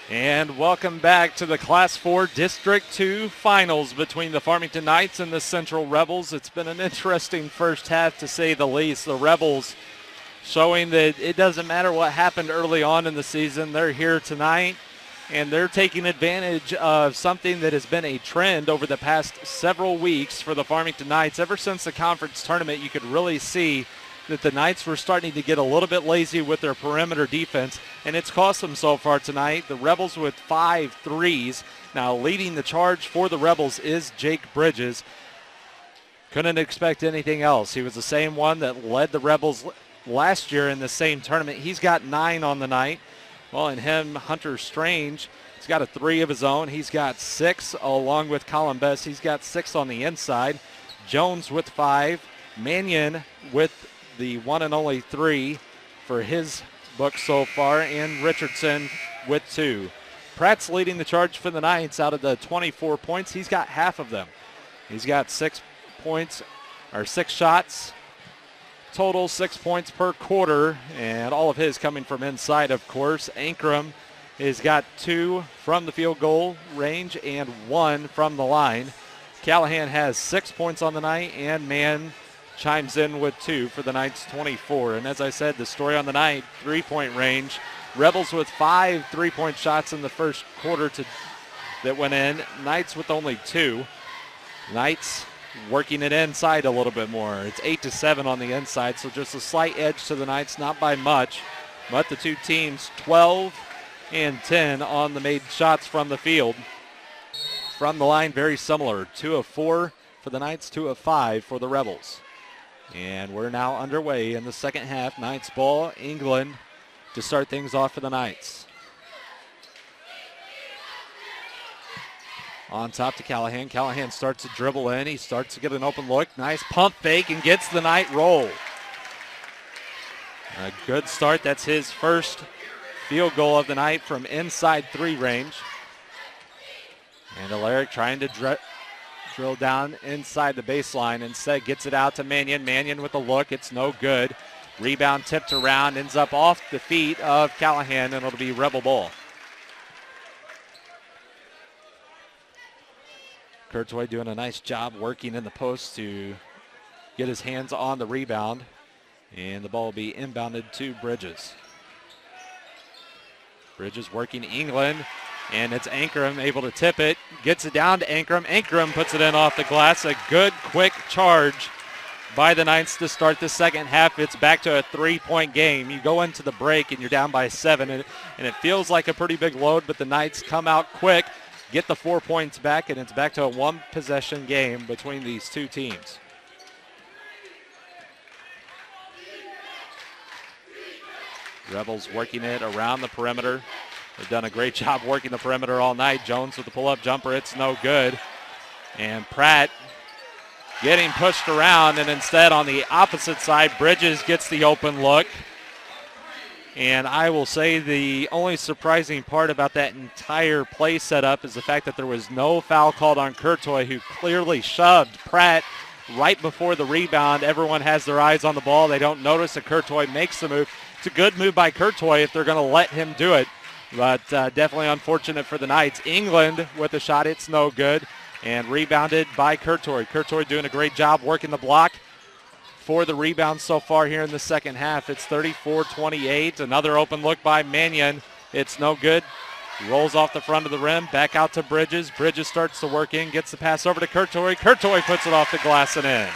And welcome back to the Class 4 District 2 finals between the Farmington Knights and the Central Rebels. It's been an interesting first half to say the least. The Rebels showing that it doesn't matter what happened early on in the season. They're here tonight, and they're taking advantage of something that has been a trend over the past several weeks for the Farmington Knights. Ever since the conference tournament, you could really see that the Knights were starting to get a little bit lazy with their perimeter defense, and it's cost them so far tonight. The Rebels with 5 threes. Now leading the charge for the Rebels is Jake Bridges. Couldn't expect anything else. He was the same one that led the Rebels last year in the same tournament. He's got 9 on the night. Well, and him, Hunter Strange, he's got a 3 of his own. He's got 6 along with Colin Best. He's got 6 on the inside. Jones with 5. Mannion with the one and only 3 for his book so far, and Richardson with 2. Pratt's leading the charge for the Knights. Out of the 24 points, he's got half of them. He's got 6 points, or 6 shots, total 6 points per quarter, and all of his coming from inside, of course. Ankrum has got 2 from the field goal range and 1 from the line. Callahan has 6 points on the night, and Mann chimes in with 2 for the Knights 24. And as I said, the story on the night, 3-point range. Rebels with 5 3-point shots in the first quarter that went in. Knights with only 2. Knights working it inside a little bit more. It's 8-7 on the inside, so just a slight edge to the Knights, not by much. But the two teams 12 and 10 on the made shots from the field. From the line, very similar. 2 of 4 for the Knights, 2 of 5 for the Rebels. And we're now underway in the second half. Knights ball. England to start things off for the Knights. On top to Callahan. Callahan starts to dribble in. He starts to get an open look. Nice pump fake and gets the Knight roll. A good start. That's his first field goal of the night from inside 3 range. And Alaric trying to drill down inside the baseline. Instead gets it out to Mannion. Mannion with a look. It's no good. Rebound tipped around. Ends up off the feet of Callahan, and it'll be Rebel ball. Courtois doing a nice job working in the post to get his hands on the rebound. And the ball will be inbounded to Bridges. Bridges working England. And it's Ankrum able to tip it. Gets it down to Ankrum. Ankrum puts it in off the glass. A good, quick charge by the Knights to start the second half. It's back to a 3-point game. You go into the break and you're down by 7. And it feels like a pretty big load, but the Knights come out quick, get the 4 points back, and it's back to a 1-possession game between these two teams. Rebels working it around the perimeter. They've done a great job working the perimeter all night. Jones with the pull-up jumper. It's no good. And Pratt getting pushed around, and instead on the opposite side, Bridges gets the open look. And I will say the only surprising part about that entire play setup is the fact that there was no foul called on Courtois, who clearly shoved Pratt right before the rebound. Everyone has their eyes on the ball. They don't notice that Courtois makes the move. It's a good move by Courtois if they're going to let him do it. But definitely unfortunate for the Knights. England with a shot. It's no good. And rebounded by Courtois. Courtois doing a great job working the block for the rebound so far here in the second half. It's 34-28. Another open look by Mannion. It's no good. Rolls off the front of the rim. Back out to Bridges. Bridges starts to work in. Gets the pass over to Courtois. Courtois puts it off the glass and in.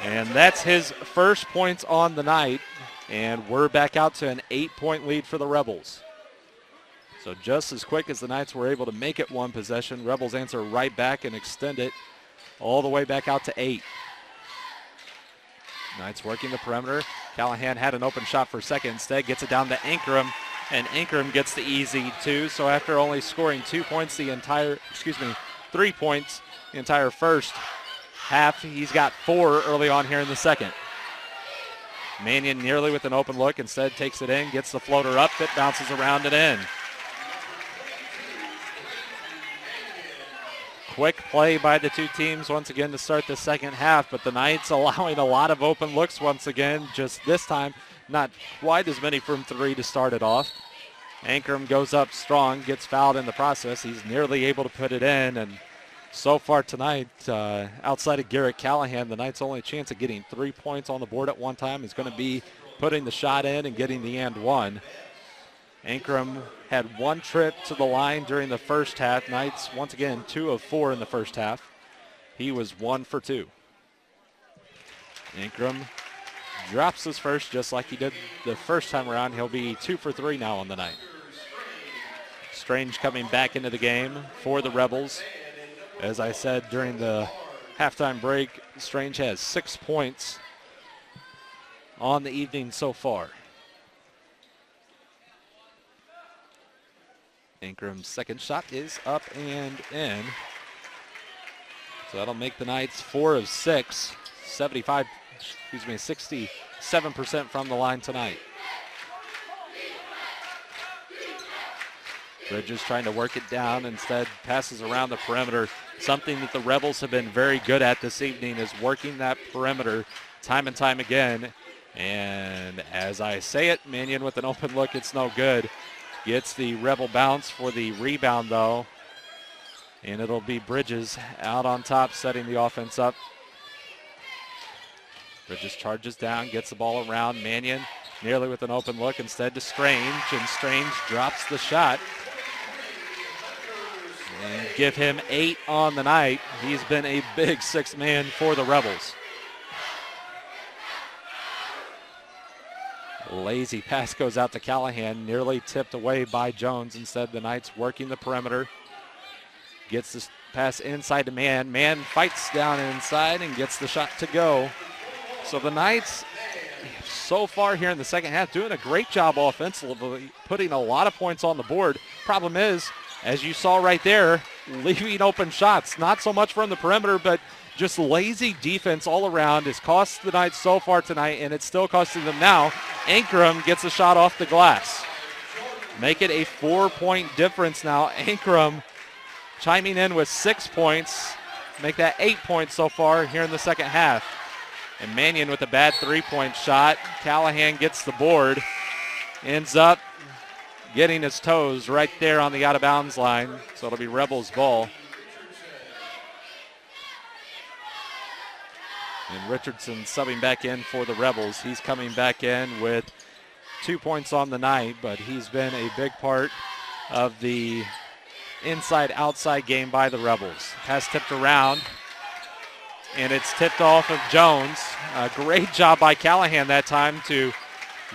And that's his first points on the night. And we're back out to an 8-point lead for the Rebels. So just as quick as the Knights were able to make it 1 possession, Rebels answer right back and extend it all the way back out to 8. Knights working the perimeter. Callahan had an open shot for second. Instead gets it down to Ankrum, and Ankrum gets the easy 2. So after only scoring 3 points the entire first half, he's got 4 early on here in the second. Mannion nearly with an open look. Instead takes it in, gets the floater up. It bounces around and in. Quick play by the two teams once again to start the second half, but the Knights allowing a lot of open looks once again. Just this time, not quite as many from 3 to start it off. Ankrum goes up strong, gets fouled in the process. He's nearly able to put it in, and so far tonight, outside of Garrett Callahan, the Knights' only chance of getting 3 points on the board at one time is going to be putting the shot in and getting the and one. Ankrum had one trip to the line during the first half. Knights, once again, 2 of 4 in the first half. He was 1 for 2. Ankrum drops his first just like he did the first time around. He'll be 2 for 3 now on the night. Strange coming back into the game for the Rebels. As I said during the halftime break, Strange has 6 points on the evening so far. Ankrum's second shot is up and in. So that'll make the Knights 4 of 6, 67% from the line tonight. Bridges trying to work it down, instead passes around the perimeter. Something that the Rebels have been very good at this evening is working that perimeter time and time again. And as I say it, Mannion with an open look, it's no good. Gets the Rebel bounce for the rebound though. And it'll be Bridges out on top, setting the offense up. Bridges charges down, gets the ball around. Mannion nearly with an open look, instead to Strange, and Strange drops the shot. And give him 8 on the night. He's been a big 6th man for the Rebels. Lazy pass goes out to Callahan, nearly tipped away by Jones. Instead, the Knights working the perimeter. Gets this pass inside to Mann. Mann fights down inside and gets the shot to go. So the Knights, so far here in the second half, doing a great job offensively, putting a lot of points on the board. Problem is, as you saw right there, leaving open shots. Not so much from the perimeter, but just lazy defense all around has cost the Knights so far tonight, and it's still costing them now. Ankrum gets a shot off the glass. Make it a 4-point difference now. Ankrum chiming in with 6 points. Make that 8 points so far here in the second half. And Mannion with a bad 3-point shot. Callahan gets the board. Ends up getting his toes right there on the out-of-bounds line. So it'll be Rebels ball. And Richardson subbing back in for the Rebels. He's coming back in with 2 points on the night, but he's been a big part of the inside-outside game by the Rebels. Pass tipped around, and it's tipped off of Jones. A great job by Callahan that time to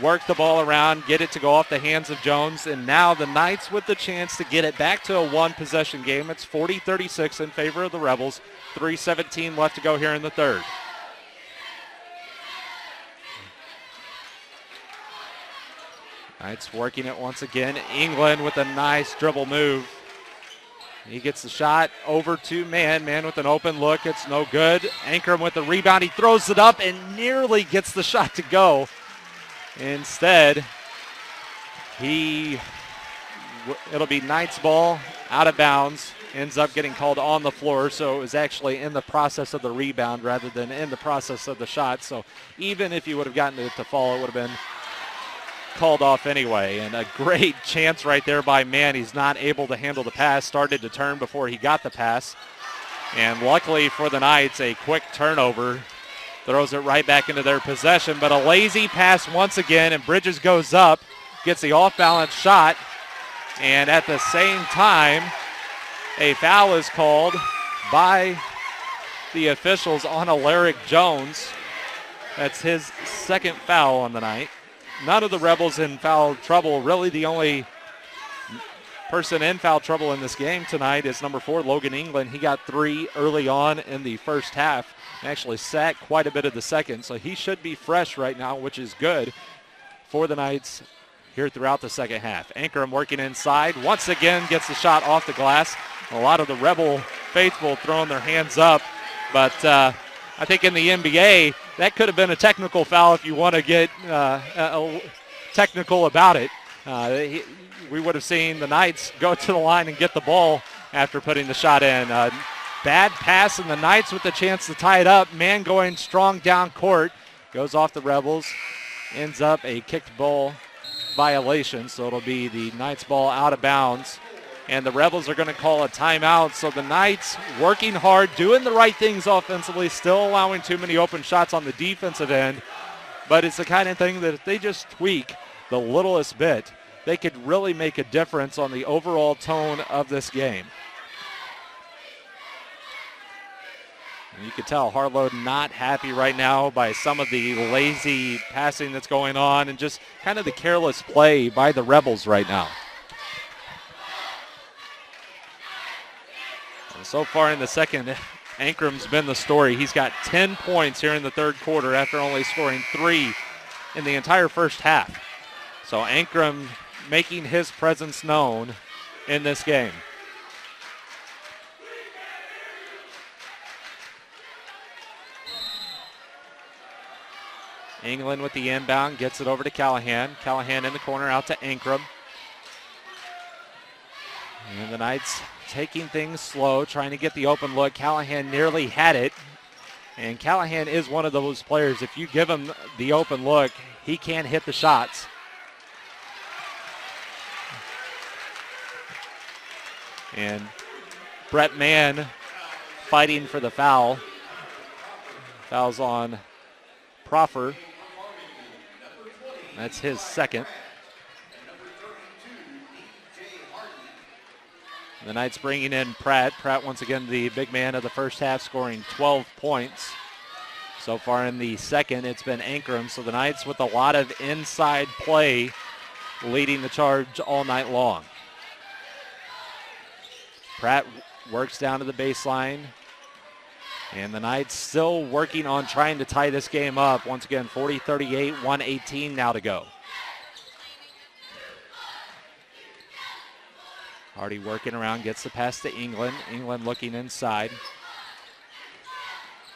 work the ball around, get it to go off the hands of Jones, and now the Knights with the chance to get it back to a one-possession game. It's 40-36 in favor of the Rebels. 3:17 left to go here in the third. Knights working it once again. England with a nice dribble move. He gets the shot over to Mann. Mann with an open look. It's no good. Ankrum with the rebound. He throws it up and nearly gets the shot to go. Instead, it'll be Knights ball out of bounds. Ends up getting called on the floor, so it was actually in the process of the rebound rather than in the process of the shot. So even if you would have gotten it to fall, it would have been called off anyway. And a great chance right there by Mann. He's not able to handle the pass. Started to turn before he got the pass. And luckily for the Knights, a quick turnover throws it right back into their possession. But a lazy pass once again, and Bridges goes up, gets the off-balance shot. And at the same time, a foul is called by the officials on Alaric Jones. That's his second foul on the night. None of the Rebels in foul trouble. Really the only person in foul trouble in this game tonight is number 4, Logan England. He got 3 early on in the first half and actually sat quite a bit of the second. So he should be fresh right now, which is good for the Knights here throughout the second half. Ankrum working inside. Once again gets the shot off the glass. A lot of the Rebel faithful throwing their hands up. But I think in the NBA, that could have been a technical foul if you want to get technical about it. We would have seen the Knights go to the line and get the ball after putting the shot in. Bad pass, and the Knights with the chance to tie it up. Mann going strong down court. Goes off the Rebels. Ends up a kicked ball violation, so it'll be the Knights ball out of bounds. And the Rebels are going to call a timeout. So the Knights working hard, doing the right things offensively, still allowing too many open shots on the defensive end. But it's the kind of thing that if they just tweak the littlest bit, they could really make a difference on the overall tone of this game. And you can tell Harlow not happy right now by some of the lazy passing that's going on and just kind of the careless play by the Rebels right now. And so far in the second, Ankram's been the story. He's got 10 points here in the third quarter after only scoring 3 in the entire first half. So Ankram making his presence known in this game. England with the inbound, gets it over to Callahan. Callahan in the corner, out to Ankram. And the Knights taking things slow, trying to get the open look. Callahan nearly had it. And Callahan is one of those players, if you give him the open look, he can hit the shots. And Brett Mann fighting for the foul. Foul's on Proffer. That's his second. The Knights bringing in Pratt. Pratt, once again, the big man of the first half, scoring 12 points. So far in the second, it's been Ankram. So the Knights with a lot of inside play leading the charge all night long. Pratt works down to the baseline. And the Knights still working on trying to tie this game up. Once again, 40-38, 1:18 now to go. Hardy working around, gets the pass to England. England looking inside.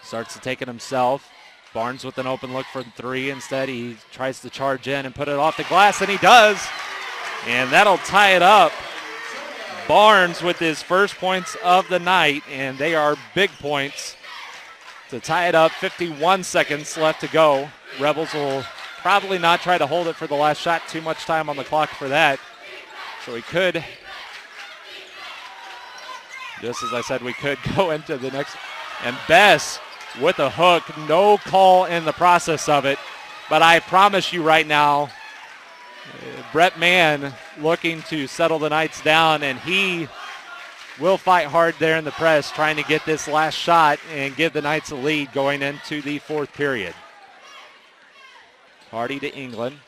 Starts to take it himself. Barnes with an open look for 3. Instead, he tries to charge in and put it off the glass, and he does. And that'll tie it up. Barnes with his first points of the night, and they are big points to tie it up. 51 seconds left to go. Rebels will probably not try to hold it for the last shot. Too much time on the clock for that. So we could, just as I said, we could go into the next. And Bess with a hook. No call in the process of it. But I promise you right now, Brett Mann looking to settle the Knights down, and he will fight hard there in the press, trying to get this last shot and give the Knights a lead going into the fourth period. Hardy to England.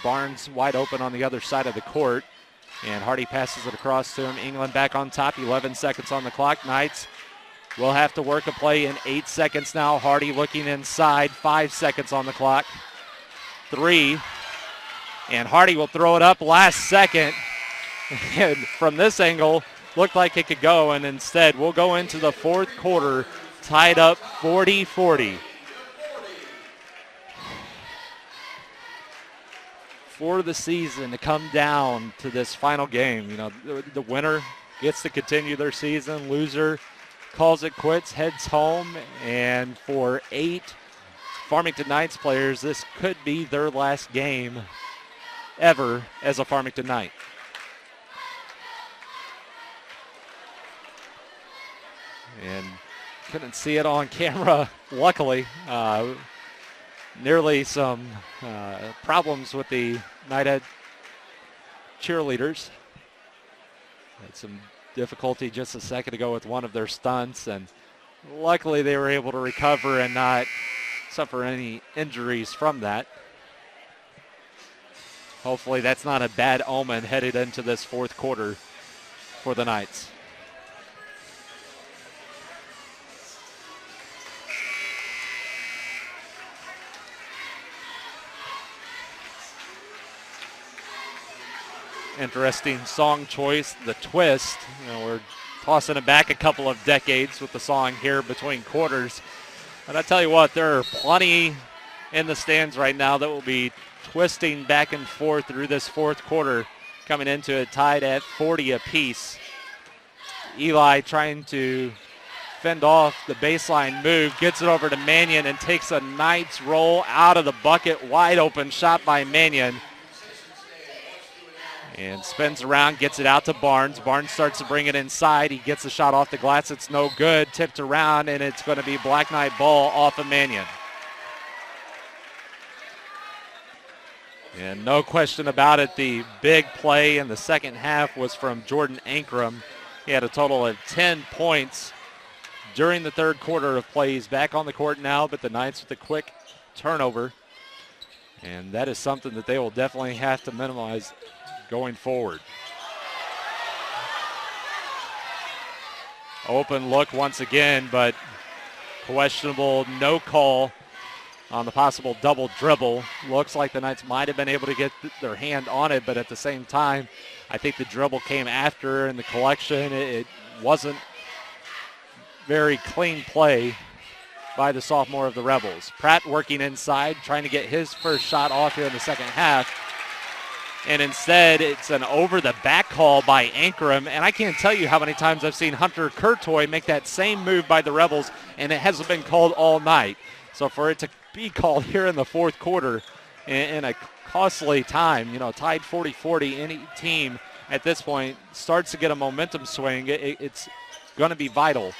Barnes wide open on the other side of the court, and Hardy passes it across to him. England back on top, 11 seconds on the clock. Knights will have to work a play in 8 seconds now. Hardy looking inside, 5 seconds on the clock. 3, and Hardy will throw it up last second. And from this angle, looked like it could go, and instead we'll go into the fourth quarter tied up 40-40. For the season to come down to this final game, you know, the winner gets to continue their season. Loser calls it quits, heads home, and for 8 Farmington Knights players, this could be their last game ever as a Farmington Knight. And couldn't see it on camera, luckily. Nearly some problems with the Knighthead cheerleaders. Had some difficulty just a second ago with one of their stunts, and luckily they were able to recover and not suffer any injuries from that. Hopefully that's not a bad omen headed into this fourth quarter for the Knights. Interesting song choice, The Twist. You know, we're tossing it back a couple of decades with the song here between quarters. And I tell you what, there are plenty in the stands right now that will be twisting back and forth through this fourth quarter, coming into it tied at 40 apiece. Eli trying to fend off the baseline move, gets it over to Mannion and takes a Knights roll out of the bucket. Wide open shot by Mannion. And spins around, gets it out to Barnes. Barnes starts to bring it inside. He gets the shot off the glass. It's no good. Tipped around, and it's going to be Black Knight ball off of Mannion. And no question about it, the big play in the second half was from Jordan Ankrum. He had a total of 10 points during the third quarter of play. He's back on the court now, but the Knights with a quick turnover. And that is something that they will definitely have to minimize going forward. Open look once again, but questionable, no call on the possible double dribble. Looks like the Knights might have been able to get their hand on it, but at the same time, I think the dribble came after in the collection. It wasn't very clean play by the sophomore of the Rebels. Pratt working inside, trying to get his first shot off here in the second half. And instead, it's an over-the-back call by Ankrum. And I can't tell you how many times I've seen Hunter Courtois make that same move by the Rebels, and it hasn't been called all night. So for it to be called here in the fourth quarter in a costly time, tied 40-40, any team at this point starts to get a momentum swing. It's going to be vital.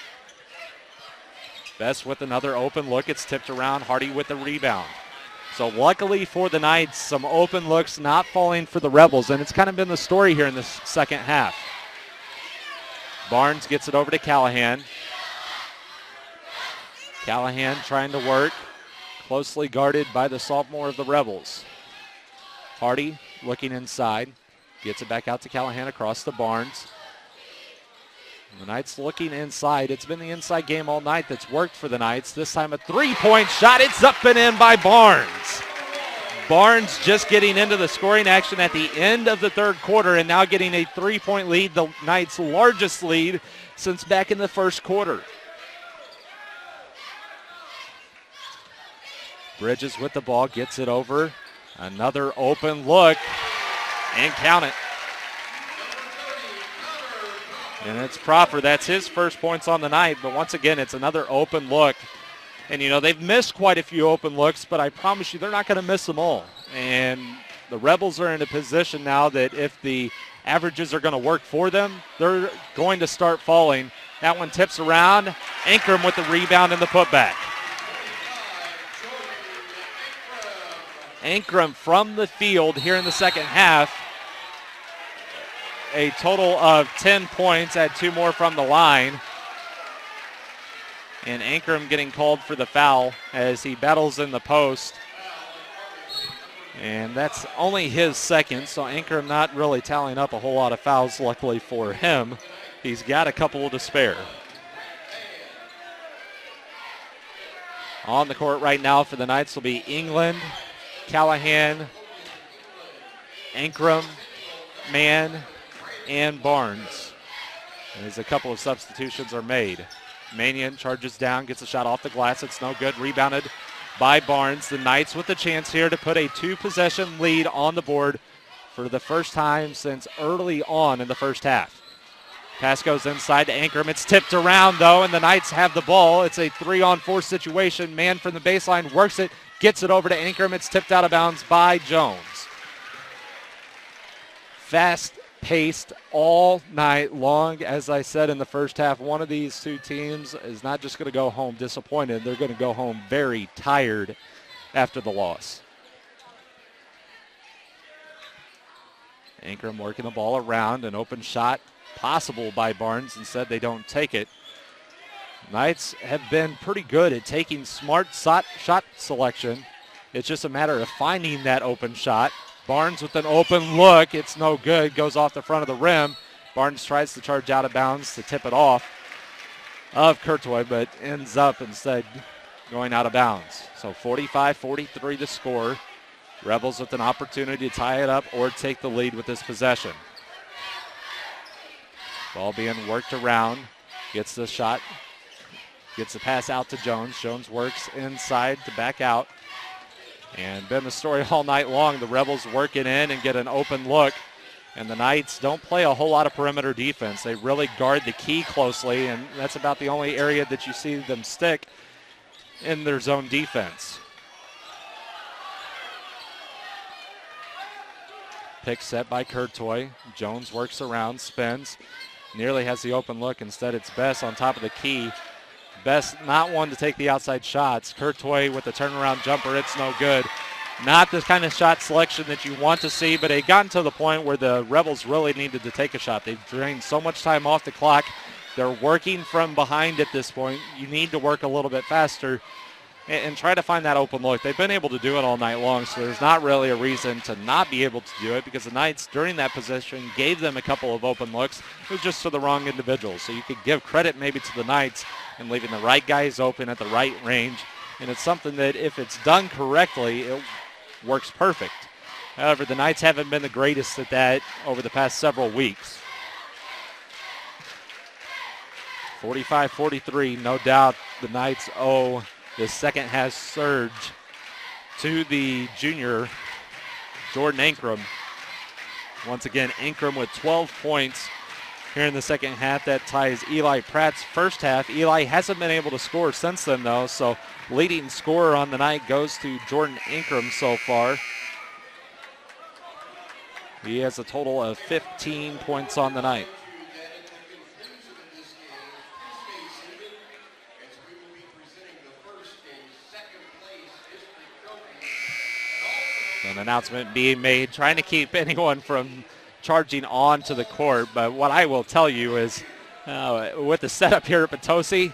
Best with another open look. It's tipped around. Hardy with the rebound. So luckily for the Knights, some open looks not falling for the Rebels, and it's kind of been the story here in the second half. Barnes gets it over to Callahan. Callahan trying to work, closely guarded by the sophomore of the Rebels. Hardy looking inside, gets it back out to Callahan across to Barnes. The Knights looking inside. It's been the inside game all night that's worked for the Knights. This time a three-point shot. It's up and in by Barnes. Barnes just getting into the scoring action at the end of the third quarter and now getting a three-point lead, the Knights' largest lead since back in the first quarter. Bridges with the ball, gets it over. Another open look, and count it. And it's Proffer. That's his first points on the night. But once again, it's another open look. And, they've missed quite a few open looks, but I promise you they're not going to miss them all. And the Rebels are in a position now that if the averages are going to work for them, they're going to start falling. That one tips around. Ankrum with the rebound and the putback. Ankrum from the field here in the second half. A total of 10 points, had 2 more from the line. And Ankrum getting called for the foul as he battles in the post. And that's only his second, so Ankrum not really tallying up a whole lot of fouls, luckily for him. He's got a couple to spare. On the court right now for the Knights will be England, Callahan, Ankrum, Mann, and Barnes. As a couple of substitutions are made. Mannion charges down, gets a shot off the glass. It's no good. Rebounded by Barnes. The Knights with the chance here to put a 2-possession lead on the board for the first time since early on in the first half. Pass goes inside to Ankrum. It's tipped around, though, and the Knights have the ball. It's a 3-on-4 situation. Mann from the baseline works it, gets it over to Ankrum. It's tipped out of bounds by Jones. Fast-paced all night long. As I said in the first half, one of these two teams is not just going to go home disappointed. They're going to go home very tired after the loss. Ankrum working the ball around. An open shot possible by Barnes. Instead, they don't take it. Knights have been pretty good at taking smart shot selection. It's just a matter of finding that open shot. Barnes with an open look. It's no good. Goes off the front of the rim. Barnes tries to charge out of bounds to tip it off of Courtois, but ends up instead going out of bounds. So 45-43 the score. Rebels with an opportunity to tie it up or take the lead with this possession. Ball being worked around. Gets the shot. Gets the pass out to Jones. Jones works inside to back out. And been the story all night long. The Rebels working in and get an open look. And the Knights don't play a whole lot of perimeter defense. They really guard the key closely, and that's about the only area that you see them stick in their zone defense. Pick set by Courtois. Jones works around, spins, nearly has the open look. Instead, it's Bess on top of the key. Bess not one to take the outside shots. Courtois with the turnaround jumper, it's no good. Not the kind of shot selection that you want to see, but it gotten to the point where the Rebels really needed to take a shot. They've drained so much time off the clock. They're working from behind at this point. You need to work a little bit faster and try to find that open look. They've been able to do it all night long, so there's not really a reason to not be able to do it because the Knights during that possession gave them a couple of open looks. It was just to the wrong individuals. So you could give credit maybe to the Knights and leaving the right guys open at the right range. And it's something that if it's done correctly, it works perfect. However, the Knights haven't been the greatest at that over the past several weeks. 45-43, no doubt the Knights owe the second half surge to the junior, Jordan Ankrum. Once again, Ankrum with 12 points here in the second half. That ties Eli Pratt's first half. Eli hasn't been able to score since then, though, so leading scorer on the night goes to Jordan Ankrum so far. He has a total of 15 points on the night. An announcement being made, trying to keep anyone from charging on to the court. But what I will tell you is, with the setup here at Potosi,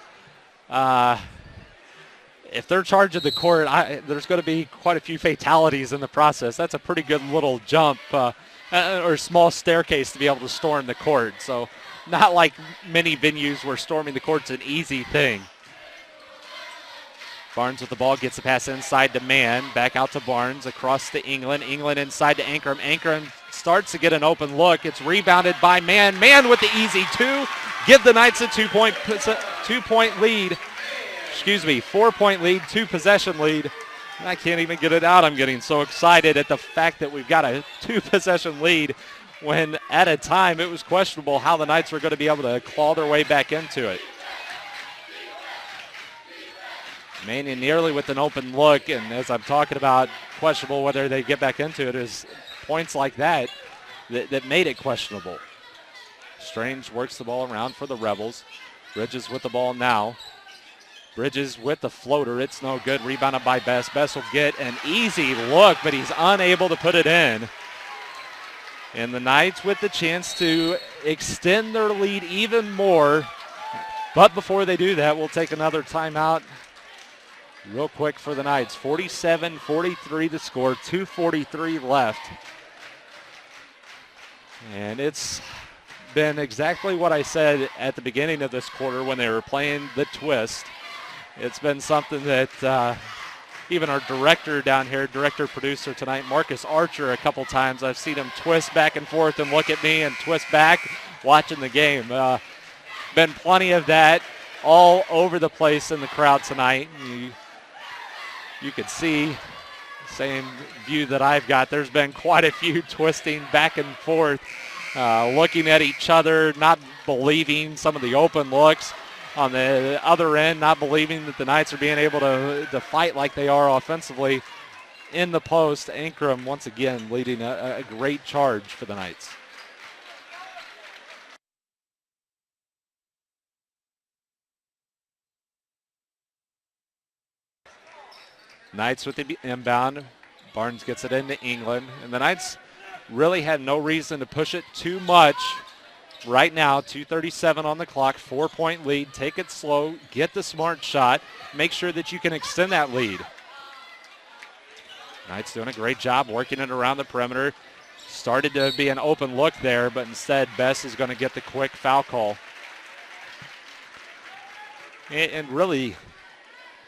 if they're charging the court, there's going to be quite a few fatalities in the process. That's a pretty good little jump or small staircase to be able to storm the court. So not like many venues where storming the court's an easy thing. Barnes with the ball, gets the pass inside to Mann. Back out to Barnes, across to England. England inside to Ankrum. Ankrum starts to get an open look. It's rebounded by Mann. Mann with the easy two. Give the Knights a 2-point lead. 4-point lead, 2-possession lead. I can't even get it out. I'm getting so excited at the fact that we've got a 2-possession lead when at a time it was questionable how the Knights were going to be able to claw their way back into it. Mannion nearly with an open look, and as I'm talking about questionable whether they get back into it, is points like that made it questionable. Strange works the ball around for the Rebels. Bridges with the ball now. Bridges with the floater. It's no good. Rebounded by Bess. Bess will get an easy look, but he's unable to put it in. And the Knights with the chance to extend their lead even more. But before they do that, we'll take another timeout real quick for the Knights. 47-43 the score, 2:43 left. And it's been exactly what I said at the beginning of this quarter when they were playing the twist. It's been something that even our director down here, director-producer tonight, Marcus Archer, a couple times, I've seen him twist back and forth and look at me and twist back watching the game. Been plenty of that all over the place in the crowd tonight. You could see, same view that I've got, there's been quite a few twisting back and forth, looking at each other, not believing some of the open looks. On the other end, not believing that the Knights are being able to fight like they are offensively in the post. Ankrum, once again, leading a great charge for the Knights. Knights with the inbound. Barnes gets it into England. And the Knights really had no reason to push it too much. Right now, 2:37 on the clock, 4-point lead. Take it slow, get the smart shot, make sure that you can extend that lead. Knights doing a great job working it around the perimeter. Started to be an open look there, but instead Bess is going to get the quick foul call. And really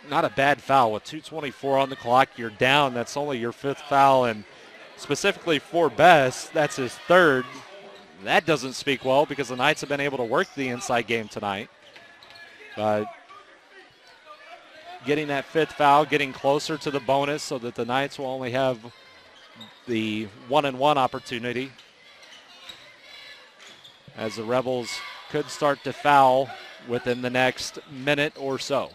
not a bad foul. With 2:24 on the clock, you're down. That's only your 5th foul, and specifically for Bess, that's his 3rd. That doesn't speak well because the Knights have been able to work the inside game tonight. But getting that 5th foul, getting closer to the bonus so that the Knights will only have the 1-and-1 opportunity, as the Rebels could start to foul within the next minute or so.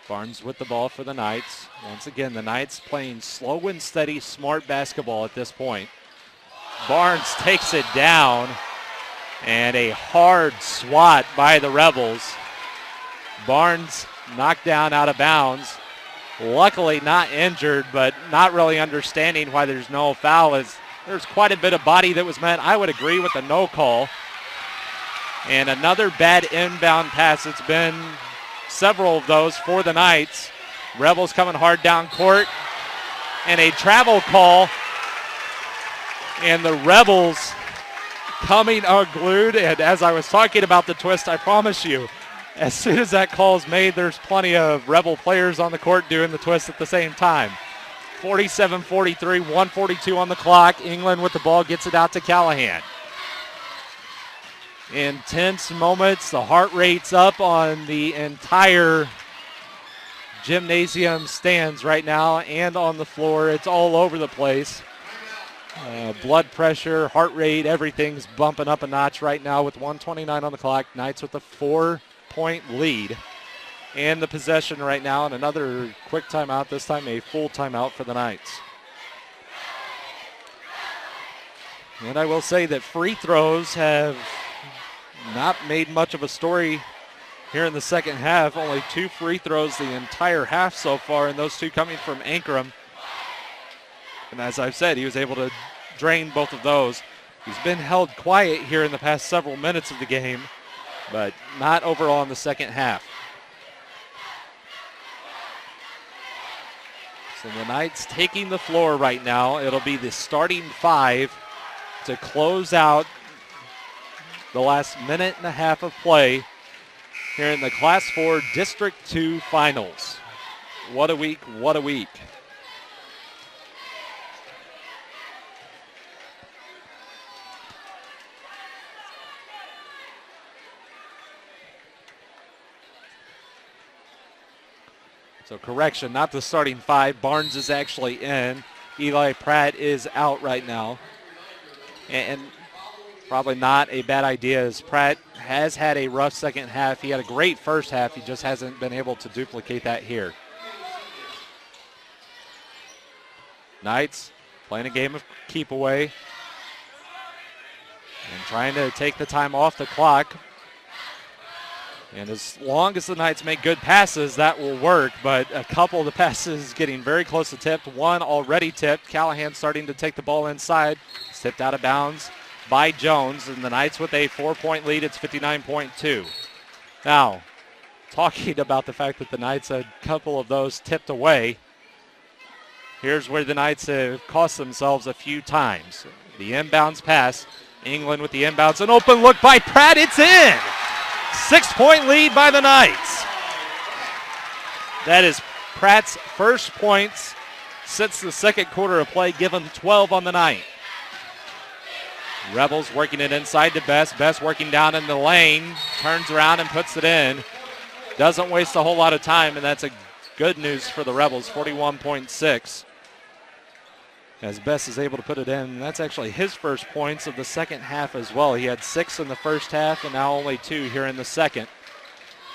Barnes with the ball for the Knights. Once again, the Knights playing slow and steady, smart basketball at this point. Barnes takes it down, and a hard swat by the Rebels. Barnes knocked down out of bounds. Luckily not injured, but not really understanding why there's no foul, as there's quite a bit of body that was met. I would agree with the no call. And another bad inbound pass. It's been several of those for the Knights. Rebels coming hard down court. And a travel call. And the Rebels coming unglued. And as I was talking about the twist, I promise you, as soon as that call is made, there's plenty of Rebel players on the court doing the twist at the same time. 47-43, 1:42 on the clock. England with the ball gets it out to Callahan. Intense moments. The heart rate's up on the entire gymnasium stands right now and on the floor. It's all over the place. Blood pressure, heart rate, everything's bumping up a notch right now with 1:29 on the clock. Knights with a 4-point lead and the possession right now, and another quick timeout, this time a full timeout for the Knights. And I will say that free throws have not made much of a story here in the second half. Only 2 free throws the entire half so far, and those 2 coming from Ankrum. And as I've said, he was able to drain both of those. He's been held quiet here in the past several minutes of the game, but not overall in the second half. So the Knights taking the floor right now. It'll be the starting 5 to close out the last minute and a half of play here in the Class 4 District 2 Finals. What a week, what a week. So correction, not the starting 5. Barnes is actually in. Eli Pratt is out right now. And probably not a bad idea, as Pratt has had a rough second half. He had a great first half. He just hasn't been able to duplicate that here. Knights playing a game of keep away and trying to take the time off the clock. And as long as the Knights make good passes, that will work. But a couple of the passes getting very close to tipped. One already tipped. Callahan starting to take the ball inside. It's tipped out of bounds by Jones. And the Knights with a 4-point lead. It's 59.2. Now, talking about the fact that the Knights had a couple of those tipped away, here's where the Knights have cost themselves a few times. The inbounds pass. England with the inbounds. An open look by Pratt. It's in. 6-point lead by the Knights. That is Pratt's first points since the second quarter of play, given 12 on the night. Rebels working it inside to Best. Best working down in the lane. Turns around and puts it in. Doesn't waste a whole lot of time, and that's a good news for the Rebels, 41.6. As Best is able to put it in. That's actually his first points of the second half as well. He had 6 in the first half and now only 2 here in the second.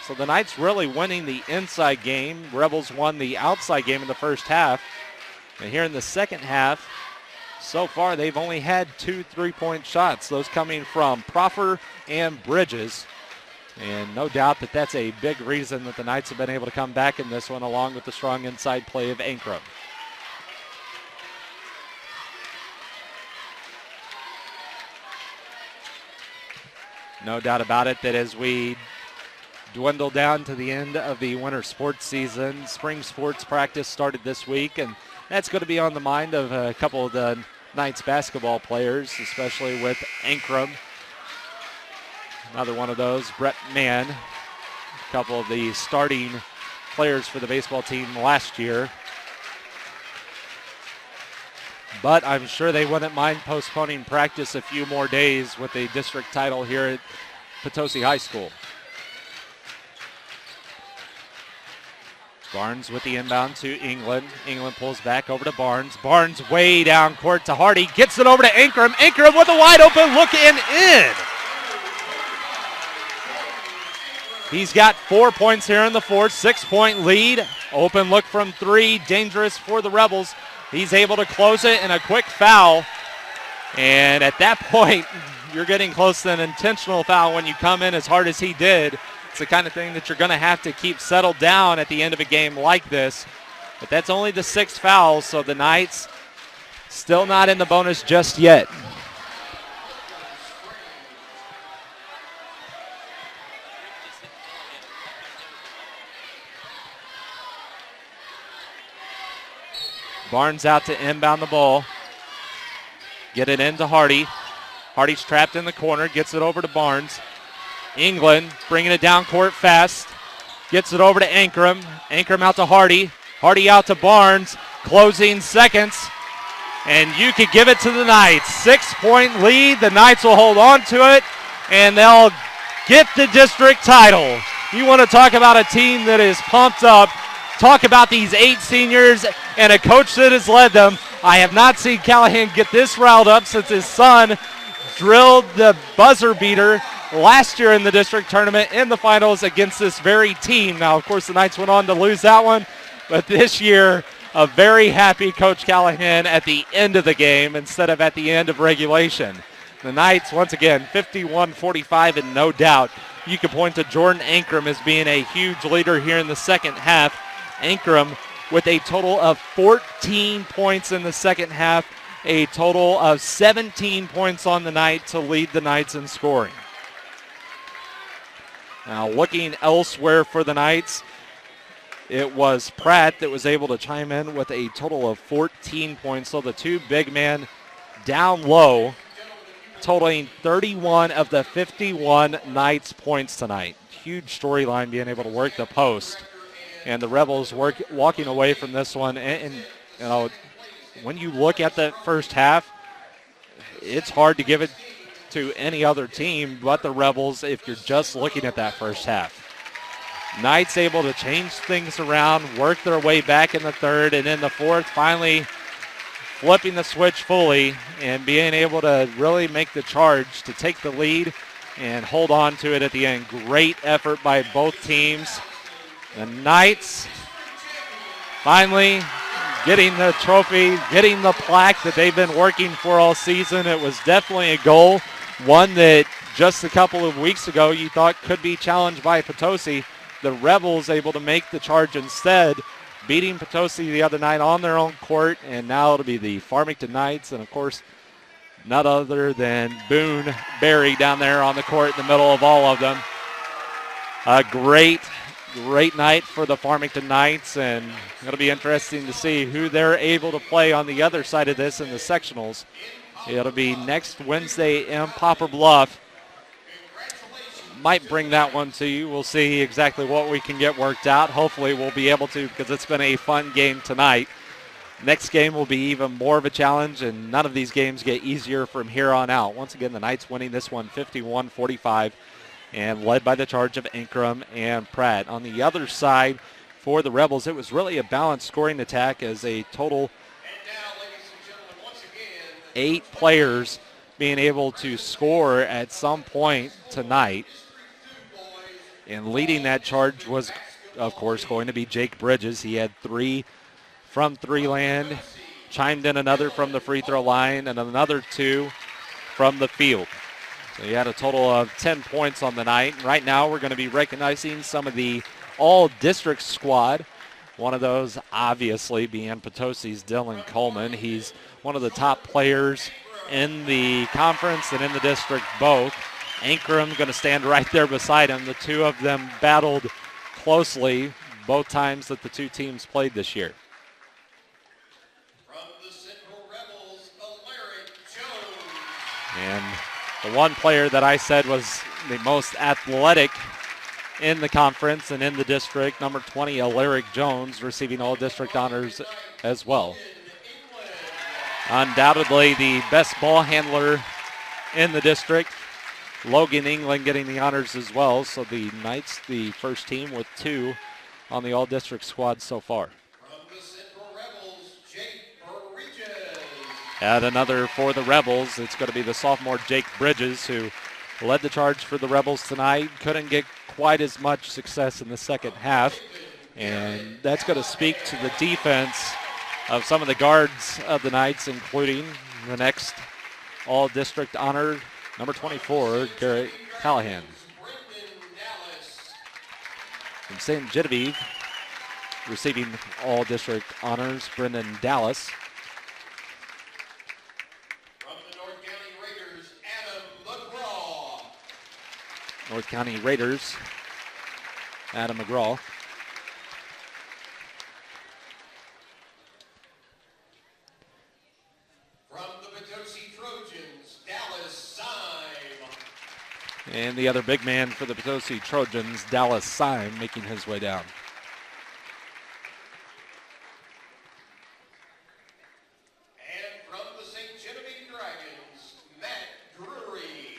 So the Knights really winning the inside game. Rebels won the outside game in the first half. And here in the second half, so far they've only had 2 3-point shots. Those coming from Proffer and Bridges. And no doubt that that's a big reason that the Knights have been able to come back in this one, along with the strong inside play of Ankrum. No doubt about it that as we dwindle down to the end of the winter sports season, spring sports practice started this week, and that's going to be on the mind of a couple of the Knights basketball players, especially with Ankrum. Another one of those, Brett Mann, a couple of the starting players for the baseball team last year. But I'm sure they wouldn't mind postponing practice a few more days with a district title here at Potosi High School. Barnes with the inbound to England. England pulls back over to Barnes. Barnes way down court to Hardy. Gets it over to Ankrum. Ankrum with a wide open look and in. He's got 4 points here in the fourth, 6-point lead. Open look from three, dangerous for the Rebels. He's able to close it and a quick foul. And at that point, you're getting close to an intentional foul when you come in as hard as he did. It's the kind of thing that you're going to have to keep settled down at the end of a game like this. But that's only the 6th foul, so the Knights still not in the bonus just yet. Barnes out to inbound the ball. Get it into Hardy. Hardy's trapped in the corner, gets it over to Barnes. England bringing it down court fast. Gets it over to Ankrum. Ankrum out to Hardy. Hardy out to Barnes. Closing seconds. And you could give it to the Knights. 6-point lead. The Knights will hold on to it, and they'll get the district title. You want to talk about a team that is pumped up. Talk about these 8 seniors and a coach that has led them. I have not seen Callahan get this riled up since his son drilled the buzzer beater last year in the district tournament in the finals against this very team. Now, of course, the Knights went on to lose that one, but this year, a very happy Coach Callahan at the end of the game instead of at the end of regulation. The Knights, once again, 51-45, and no doubt you can point to Jordan Ankrum as being a huge leader here in the second half. Ankrum with a total of 14 points in the second half, a total of 17 points on the night to lead the Knights in scoring. Now looking elsewhere for the Knights, it was Pratt that was able to chime in with a total of 14 points. So the two big men down low, totaling 31 of the 51 Knights points tonight. Huge storyline being able to work the post. And the Rebels walking away from this one. And you know, when you look at that first half, it's hard to give it to any other team but the Rebels if you're just looking at that first half. Knights able to change things around, work their way back in the third, and in the fourth, finally flipping the switch fully and being able to really make the charge to take the lead and hold on to it at the end. Great effort by both teams. The Knights finally getting the trophy, getting the plaque that they've been working for all season. It was definitely a goal, one that just a couple of weeks ago you thought could be challenged by Potosi. The Rebels able to make the charge instead, beating Potosi the other night on their own court, and now it'll be the Farmington Knights, and of course, none other than Boone Berry down there on the court in the middle of all of them. A great night for the Farmington Knights, and it'll be interesting to see who they're able to play on the other side of this in the sectionals. It'll be next Wednesday in Poplar Bluff. Might bring that one to you. We'll see exactly what we can get worked out. Hopefully we'll be able to, because it's been a fun game tonight. Next game will be even more of a challenge, and none of these games get easier from here on out. Once again, the Knights winning this one 51-45. And led by the charge of Ankrum and Pratt. On the other side for the Rebels, it was really a balanced scoring attack as a total 8 players being able to score at some point tonight. And leading that charge was, of course, going to be Jake Bridges. He had 3 from 3-land, chimed in another from the free throw line, and another 2 from the field. So he had a total of 10 points on the night. Right now we're going to be recognizing some of the all-district squad. One of those obviously being Potosi's Dylan Coleman. He's one of the top players in the conference and in the district both. Ankrum going to stand right there beside him. The two of them battled closely both times that the two teams played this year. From the Central Rebels, Alaric Jones. And the one player that I said was the most athletic in the conference and in the district, number 20, Alaric Jones, receiving all district honors as well. Undoubtedly the best ball handler in the district. Logan England getting the honors as well. So the Knights, the first team with 2 on the all-district squad so far. From the Central Rebels, Jake Bridges. And another for the Rebels. It's going to be the sophomore Jake Bridges who led the charge for the Rebels tonight. Couldn't get quite as much success in the second half. And that's going to speak to the defense of some of the guards of the Knights, including the next all-district honor, number 24, Garrett Callahan. From St. Genevieve, receiving all-district honors, Brendan Dallas. From the North County Raiders, Adam McGraw. North County Raiders, Adam McGraw. And the other big man for the Potosi Trojans, Dallas Syme, making his way down. And from the St. Genevieve Dragons, Matt Drury.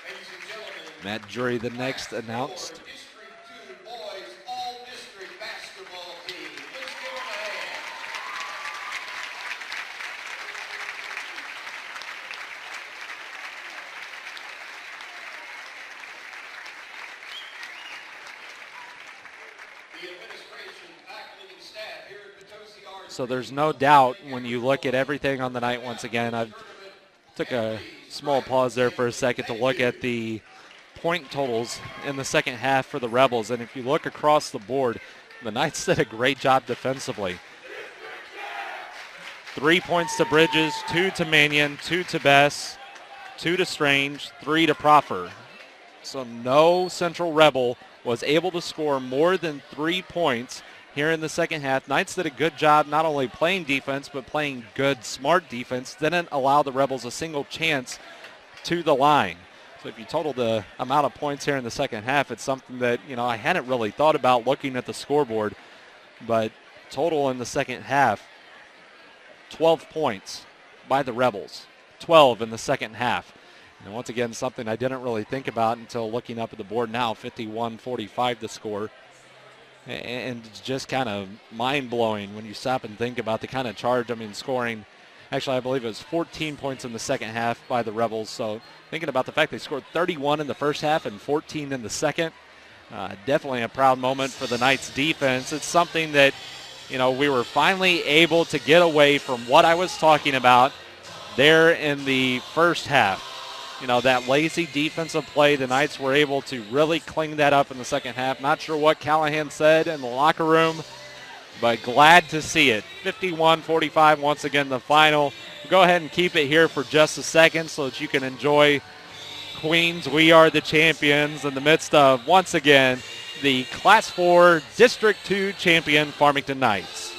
Ladies and gentlemen, Matt Drury, the next announced. District 2 boys all-district basketball team. Let's give them a hand. So there's no doubt when you look at everything on the night once again. I took a small pause there for a second to look at the point totals in the second half for the Rebels. And if you look across the board, the Knights did a great job defensively. 3 points to Bridges, 2 to Mannion, 2 to Bess, 2 to Strange, 3 to Proffer. So no Central Rebel was able to score more than 3 points here in the second half. Knights did a good job not only playing defense, but playing good, smart defense. Didn't allow the Rebels a single chance to the line. So if you total the amount of points here in the second half, it's something that, I hadn't really thought about looking at the scoreboard. But total in the second half, 12 points by the Rebels. 12 in the second half. And once again, something I didn't really think about until looking up at the board now, 51-45 the score. And it's just kind of mind-blowing when you stop and think about the kind of charge, scoring. Actually, I believe it was 14 points in the second half by the Rebels. So thinking about the fact they scored 31 in the first half and 14 in the second, definitely a proud moment for the Knights defense. It's something that, we were finally able to get away from what I was talking about there in the first half. That lazy defensive play, the Knights were able to really clean that up in the second half. Not sure what Callahan said in the locker room, but glad to see it. 51-45, once again, the final. Go ahead and keep it here for just a second so that you can enjoy Queens, We Are the Champions in the midst of, once again, the Class 4 District 2 champion Farmington Knights.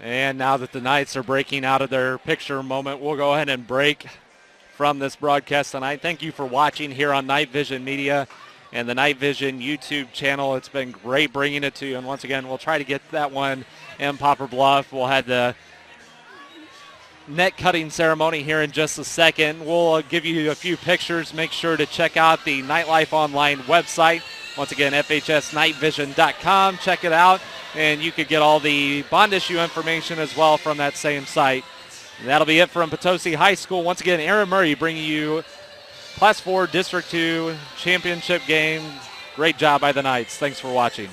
And now that the Knights are breaking out of their picture moment, we'll go ahead and break from this broadcast tonight. Thank you for watching here on Night Vision Media and the Night Vision YouTube channel. It's been great bringing it to you. And once again, we'll try to get that one in Poplar Bluff. We'll have the net cutting ceremony here in just a second. We'll give you a few pictures. Make sure to check out the Nightlife Online website. Once again, FHSnightvision.com. Check it out. And you could get all the bond issue information as well from that same site. And that'll be it from Potosi High School. Once again, Aaron Murray bringing you Class 4 District 2 championship game. Great job by the Knights. Thanks for watching.